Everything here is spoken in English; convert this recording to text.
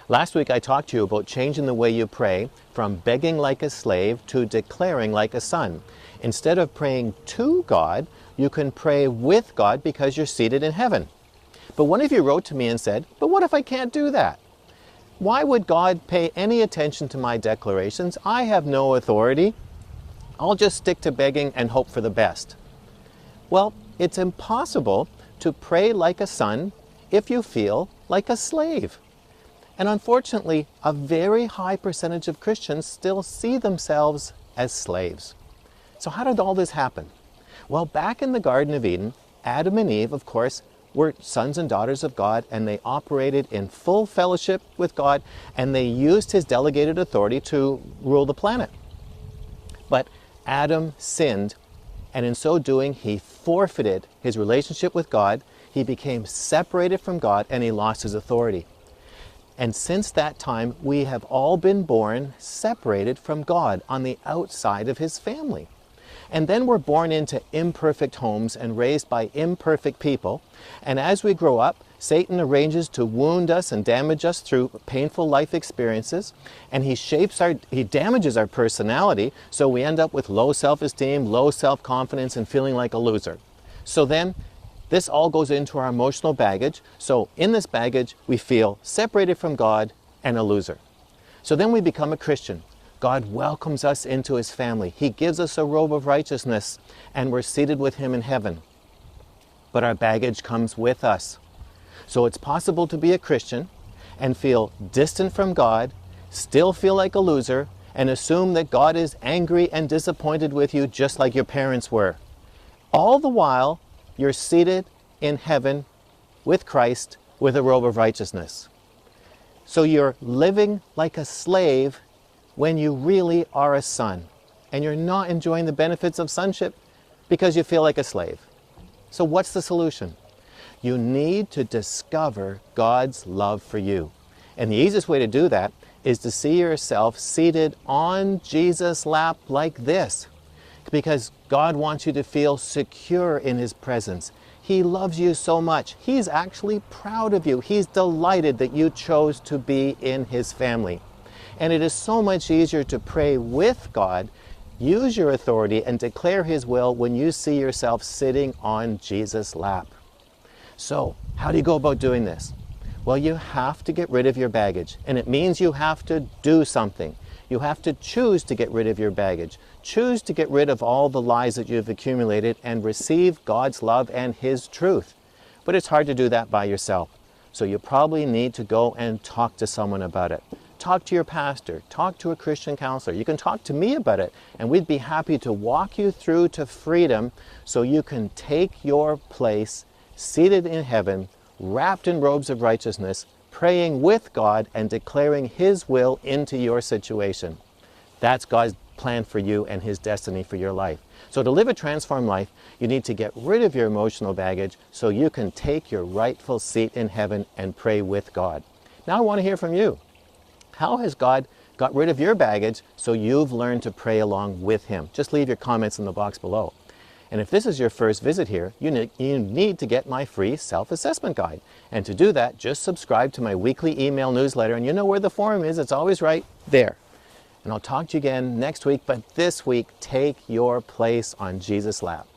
Last week I talked to you about changing the way you pray from begging like a slave to declaring like a son. Instead of praying to God, you can pray with God because you're seated in heaven. But one of you wrote to me and said, but what if I can't do that? Why would God pay any attention to my declarations? I have no authority. I'll just stick to begging and hope for the best. Well, it's impossible to pray like a son if you feel like a slave. And unfortunately, a very high percentage of Christians still see themselves as slaves. So how did all this happen? Well, back in the Garden of Eden, Adam and Eve, of course, were sons and daughters of God, and they operated in full fellowship with God, and they used his delegated authority to rule the planet. But Adam sinned, and in so doing, he forfeited his relationship with God, he became separated from God, and he lost his authority. And since that time, we have all been born separated from God on the outside of his family. And then we're born into imperfect homes and raised by imperfect people. And as we grow up, Satan arranges to wound us and damage us through painful life experiences. And he damages our personality, so we end up with low self-esteem, low self-confidence, and feeling like a loser. So then, this all goes into our emotional baggage. So in this baggage, we feel separated from God and a loser. So then we become a Christian. God welcomes us into his family. He gives us a robe of righteousness, and we're seated with him in heaven. But our baggage comes with us. So it's possible to be a Christian and feel distant from God, still feel like a loser, and assume that God is angry and disappointed with you just like your parents were. All the while, you're seated in heaven with Christ with a robe of righteousness. So you're living like a slave when you really are a son, and you're not enjoying the benefits of sonship because you feel like a slave. So what's the solution? You need to discover God's love for you. And the easiest way to do that is to see yourself seated on Jesus' lap like this. Because God wants you to feel secure in his presence. He loves you so much. He's actually proud of you. He's delighted that you chose to be in his family. And it is so much easier to pray with God, use your authority, and declare his will when you see yourself sitting on Jesus' lap. So, how do you go about doing this? Well, you have to get rid of your baggage, and it means you have to do something. You have to choose to get rid of your baggage. Choose to get rid of all the lies that you've accumulated and receive God's love and his truth. But it's hard to do that by yourself. So you probably need to go and talk to someone about it. Talk to your pastor. Talk to a Christian counselor. You can talk to me about it, and we'd be happy to walk you through to freedom so you can take your place seated in heaven, wrapped in robes of righteousness, praying with God and declaring his will into your situation. That's God's plan for you and his destiny for your life. So to live a transformed life, you need to get rid of your emotional baggage so you can take your rightful seat in heaven and pray with God. Now I want to hear from you. How has God got rid of your baggage so you've learned to pray along with him? Just leave your comments in the box below. And if this is your first visit here, you need to get my free self-assessment guide. And to do that, just subscribe to my weekly email newsletter, and you know where the form is. It's always right there. And I'll talk to you again next week, but this week, take your place on Jesus' lap.